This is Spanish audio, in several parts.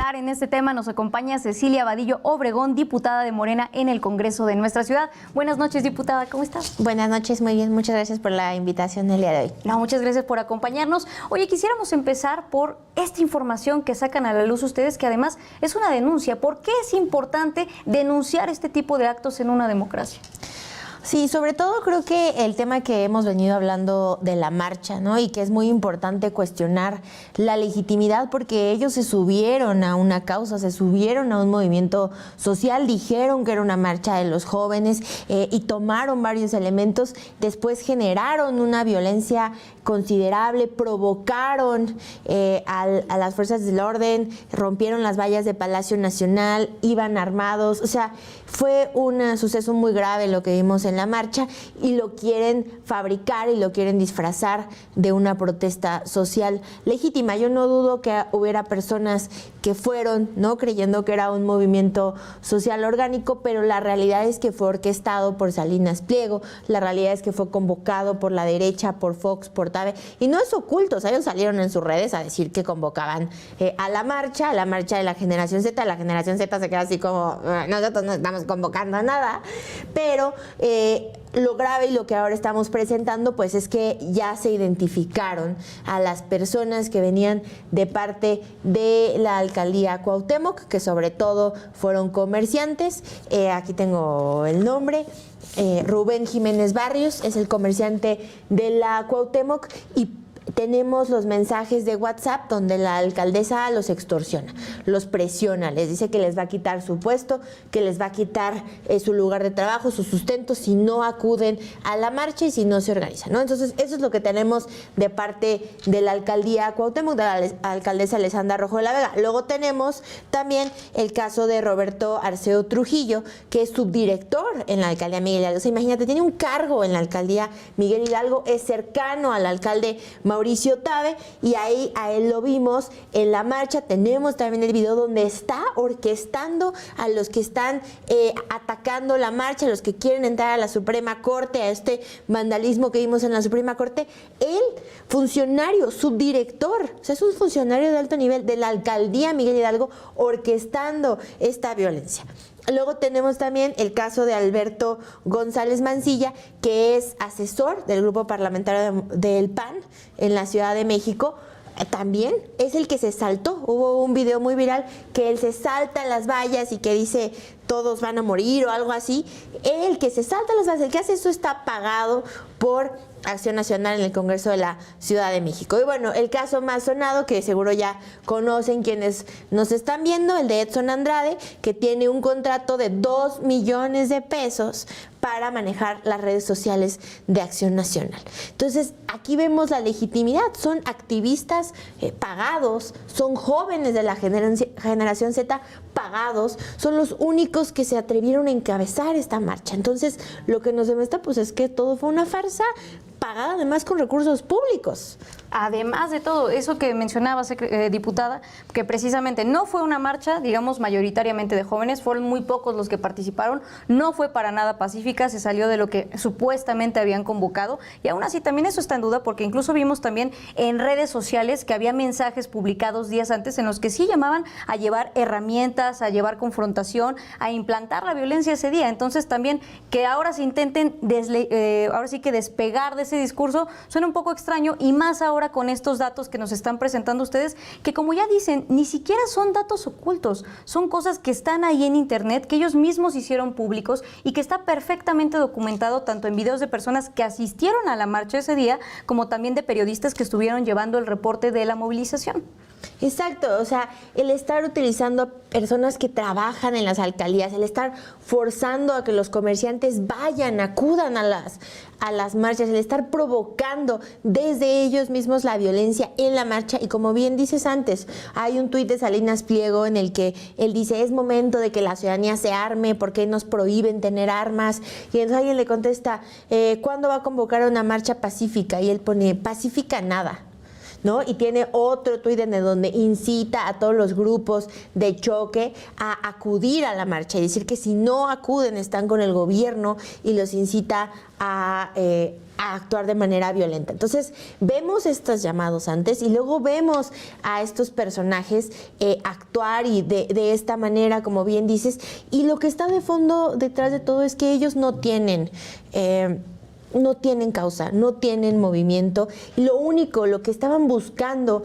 ahondar en este tema nos acompaña Cecilia Vadillo Obregón, diputada de Morena en el Congreso de nuestra ciudad. Buenas noches, diputada, ¿cómo estás? Buenas noches, muy bien, muchas gracias por la invitación el día de hoy. No, muchas gracias por acompañarnos. Oye, quisiéramos empezar por esta información que sacan a la luz ustedes, que además es una denuncia. ¿Por qué es importante denunciar este tipo de actos en una democracia? Sí, sobre todo creo que el tema que hemos venido hablando de la marcha, ¿no? Y que es muy importante cuestionar la legitimidad, porque ellos se subieron a una causa, se subieron a un movimiento social, dijeron que era una marcha de los jóvenes y tomaron varios elementos, después generaron una violencia considerable, provocaron a las fuerzas del orden, rompieron las vallas de Palacio Nacional, iban armados, o sea, fue un suceso muy grave lo que vimos en la marcha y lo quieren fabricar y lo quieren disfrazar de una protesta social legítima. Yo no dudo que hubiera personas que fueron, ¿no?, creyendo que era un movimiento social orgánico, pero la realidad es que fue orquestado por Salinas Pliego, la realidad es que fue convocado por la derecha, por Fox, por TABE, y no es oculto, o sea, ellos salieron en sus redes a decir que convocaban a la marcha de la Generación Z. La Generación Z se queda así como, nosotros no estamos convocando a nada, pero lo grave y lo que ahora estamos presentando pues es que ya se identificaron a las personas que venían de parte de la alcaldía Cuauhtémoc, que sobre todo fueron comerciantes. Aquí tengo el nombre. Rubén Jiménez Barrios es el comerciante de la Cuauhtémoc y tenemos los mensajes de WhatsApp donde la alcaldesa los extorsiona, los presiona, les dice que les va a quitar su puesto, que les va a quitar su lugar de trabajo, su sustento, si no acuden a la marcha y si no se organizan, ¿no? Entonces, eso es lo que tenemos de parte de la alcaldía Cuauhtémoc, de la alcaldesa Alessandra Rojo de la Vega. Luego tenemos también el caso de Roberto Arceo Trujillo, que es subdirector en la alcaldía Miguel Hidalgo. O sea, imagínate, tiene un cargo en la alcaldía Miguel Hidalgo, es cercano al alcalde Mauricio Tabe, y ahí a él lo vimos en la marcha. Tenemos también el video donde está orquestando a los que están atacando la marcha, a los que quieren entrar a la Suprema Corte, a este vandalismo que vimos en la Suprema Corte. Él, funcionario, subdirector, o sea, es un funcionario de alto nivel de la alcaldía Miguel Hidalgo orquestando esta violencia. Luego tenemos también el caso de Alberto González Mancilla, que es asesor del grupo parlamentario del PAN en la Ciudad de México. También es el que se saltó. Hubo un video muy viral que él se salta las vallas y que dice todos van a morir o algo así. El que se salta las vallas, el que hace eso, está pagado por Acción Nacional en el Congreso de la Ciudad de México. Y bueno, el caso más sonado, que seguro ya conocen quienes nos están viendo, el de Edson Andrade, que tiene un contrato de 2 millones de pesos para manejar las redes sociales de Acción Nacional. Entonces, aquí vemos la legitimidad. Son activistas pagados, son jóvenes de la generación Z pagados, son los únicos que se atrevieron a encabezar esta marcha. Entonces, lo que nos demuestra pues es que todo fue una farsa, pagada además con recursos públicos. Además de todo, eso que mencionaba, diputada, que precisamente no fue una marcha, digamos, mayoritariamente de jóvenes, fueron muy pocos los que participaron, no fue para nada pacífica, se salió de lo que supuestamente habían convocado, y aún así también eso está en duda, porque incluso vimos también en redes sociales que había mensajes publicados días antes en los que sí llamaban a llevar herramientas, a llevar confrontación, a implantar la violencia ese día. Entonces también que ahora se intenten ahora sí que despegar de ese discurso suena un poco extraño, y más ahora con estos datos que nos están presentando ustedes, que como ya dicen, ni siquiera son datos ocultos, son cosas que están ahí en internet, que ellos mismos hicieron públicos y que está perfectamente documentado tanto en videos de personas que asistieron a la marcha ese día, como también de periodistas que estuvieron llevando el reporte de la movilización. Exacto, o sea, el estar utilizando personas que trabajan en las alcaldías, el estar forzando a que los comerciantes vayan, acudan a las marchas, el estar provocando desde ellos mismos la violencia en la marcha. Y como bien dices antes, hay un tuit de Salinas Pliego en el que él dice, es momento de que la ciudadanía se arme, porque nos prohíben tener armas. Y entonces alguien le contesta, ¿cuándo va a convocar una marcha pacífica? Y él pone, pacífica nada. ¿no? Y tiene otro tuit en donde incita a todos los grupos de choque a acudir a la marcha y decir que si no acuden están con el gobierno y los incita a actuar de manera violenta. Entonces, vemos estos llamados antes y luego vemos a estos personajes actuar y de esta manera, como bien dices, y lo que está de fondo detrás de todo es que ellos no tienen causa, no tienen movimiento, y lo que estaban buscando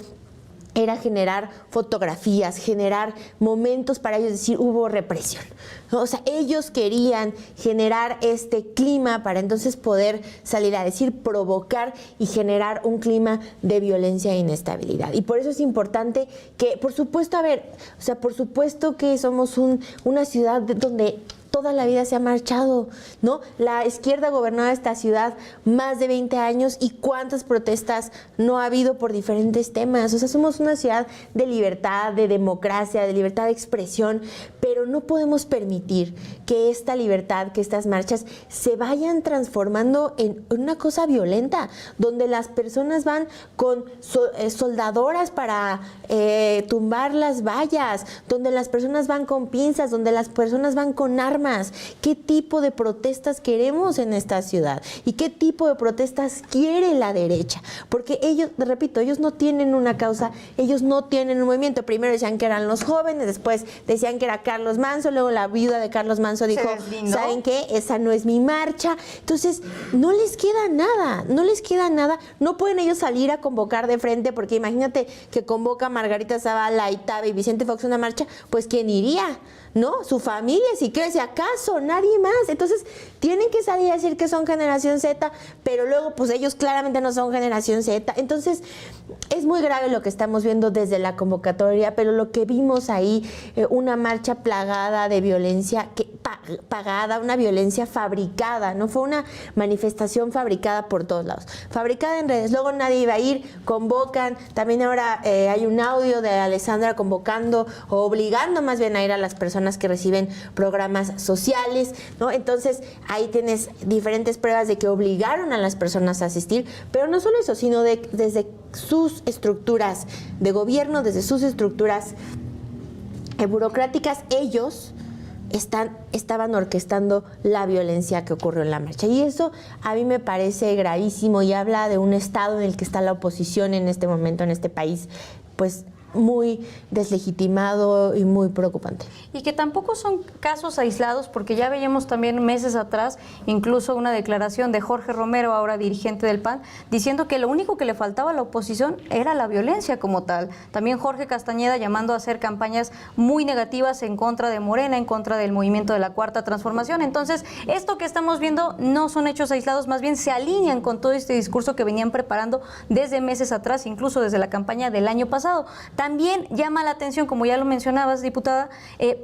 era generar fotografías, generar momentos para ellos decir hubo represión, ¿no? O sea, ellos querían generar este clima para entonces poder salir a decir, provocar y generar un clima de violencia e inestabilidad. Y por eso es importante que, por supuesto, por supuesto que somos una ciudad donde toda la vida se ha marchado, ¿no? La izquierda gobernaba esta ciudad más de 20 años y cuántas protestas no ha habido por diferentes temas. O sea, somos una ciudad de libertad, de democracia, de libertad de expresión, pero no podemos permitir que esta libertad, que estas marchas se vayan transformando en una cosa violenta, donde las personas van con soldadoras para tumbar las vallas, donde las personas van con pinzas, donde las personas van con armas. ¿Qué tipo de protestas queremos en esta ciudad? ¿Y qué tipo de protestas quiere la derecha? Porque ellos, repito, ellos no tienen una causa, ellos no tienen un movimiento. Primero decían que eran los jóvenes, después decían que era Carlos Manso, luego la viuda de Carlos Manso dijo, ¿saben qué? Esa no es mi marcha. Entonces, no les queda nada, no pueden ellos salir a convocar de frente, porque imagínate que convoca Margarita Zavala, Itabe y Vicente Fox una marcha, pues ¿quién iría? ¿No? Su familia, si crece, ¿acaso? Nadie más. Entonces, tienen que salir a decir que son generación Z, pero luego, pues ellos claramente no son generación Z. Entonces, es muy grave lo que estamos viendo desde la convocatoria, pero lo que vimos ahí, una marcha plagada de violencia, pagada, una violencia fabricada, ¿no? Fue una manifestación fabricada por todos lados. Fabricada en redes, luego nadie iba a ir, convocan. También ahora hay un audio de Alessandra convocando, o obligando más bien a ir a las personas que reciben programas sociales, ¿no? Entonces, ahí tienes diferentes pruebas de que obligaron a las personas a asistir, pero no solo eso, sino desde sus estructuras de gobierno, desde sus estructuras burocráticas, ellos estaban orquestando la violencia que ocurrió en la marcha. Y eso a mí me parece gravísimo y habla de un estado en el que está la oposición en este momento, en este país, pues muy deslegitimado y muy preocupante. Y que tampoco son casos aislados, porque ya veíamos también meses atrás incluso una declaración de Jorge Romero, ahora dirigente del PAN, diciendo que lo único que le faltaba a la oposición era la violencia como tal. También Jorge Castañeda llamando a hacer campañas muy negativas en contra de Morena, en contra del movimiento de la Cuarta Transformación. Entonces, esto que estamos viendo no son hechos aislados, más bien se alinean con todo este discurso que venían preparando desde meses atrás, incluso desde la campaña del año pasado. También llama la atención, como ya lo mencionabas, diputada,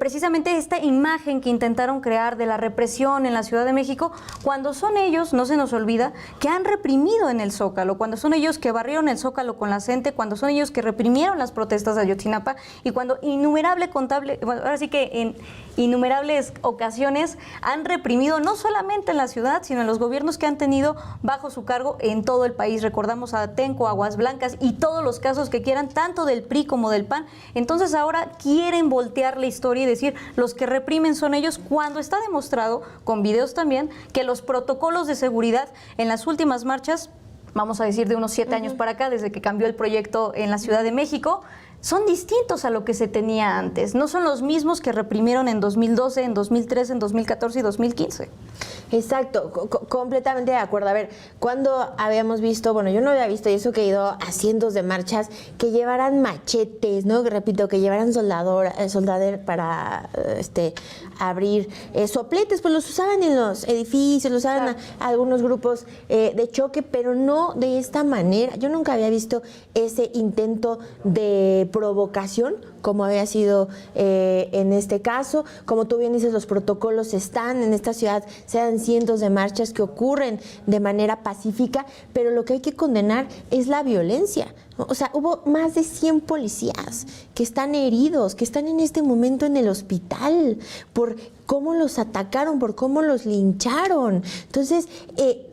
precisamente esta imagen que intentaron crear de la represión en la Ciudad de México, cuando son ellos, no se nos olvida, que han reprimido en el Zócalo, cuando son ellos que barrieron el Zócalo con la gente, cuando son ellos que reprimieron las protestas de Ayotzinapa y cuando ahora sí que en innumerables ocasiones han reprimido no solamente en la ciudad, sino en los gobiernos que han tenido bajo su cargo en todo el país. Recordamos a Atenco, Aguas Blancas y todos los casos que quieran, tanto del PRI como del PAN. Entonces ahora quieren voltear la historia y decir los que reprimen son ellos, cuando está demostrado, con videos también, que los protocolos de seguridad en las últimas marchas, vamos a decir de unos 7 años para acá, desde que cambió el proyecto en la Ciudad de México, son distintos a lo que se tenía antes. No son los mismos que reprimieron en 2012, en 2013, en 2014 y 2015. Exacto, completamente de acuerdo. A ver, cuando habíamos visto, bueno, yo no había visto, y eso que he ido a cientos de marchas, que llevaran machetes, ¿no? Repito, que llevaran soldader para abrir sopletes, pues los usaban en los edificios, los usaban a algunos grupos de choque, pero no de esta manera. Yo nunca había visto ese intento de provocación como había sido en este caso. Como tú bien dices, los protocolos están en esta ciudad, se dan cientos de marchas que ocurren de manera pacífica, pero lo que hay que condenar es la violencia, ¿no? O sea, hubo más de 100 policías que están heridos, que están en este momento en el hospital por cómo los atacaron, por cómo los lincharon. Entonces,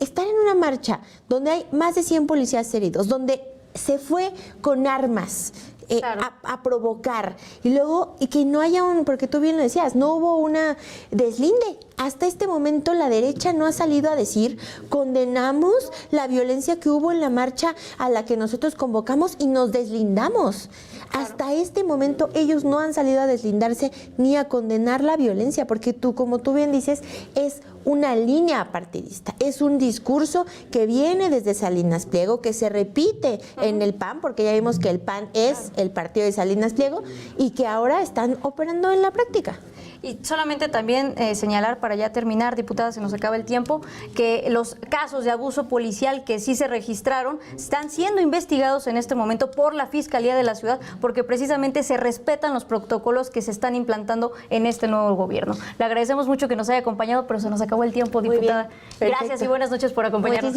estar en una marcha donde hay más de 100 policías heridos, donde se fue con armas. Claro. A provocar. Y luego, y que no haya porque tú bien lo decías, no hubo una deslinde. Hasta este momento la derecha no ha salido a decir, condenamos la violencia que hubo en la marcha a la que nosotros convocamos y nos deslindamos. Claro. Hasta este momento ellos no han salido a deslindarse ni a condenar la violencia, porque tú, como tú bien dices, es una línea partidista, es un discurso que viene desde Salinas Pliego, que se repite en el PAN, porque ya vimos que el PAN es el partido de Salinas Pliego, y que ahora están operando en la práctica. Y solamente también señalar, para ya terminar, diputada, se nos acaba el tiempo, que los casos de abuso policial que sí se registraron están siendo investigados en este momento por la Fiscalía de la Ciudad, porque precisamente se respetan los protocolos que se están implantando en este nuevo gobierno. Le agradecemos mucho que nos haya acompañado, pero se nos acabó el tiempo, diputada. Gracias y buenas noches por acompañarnos.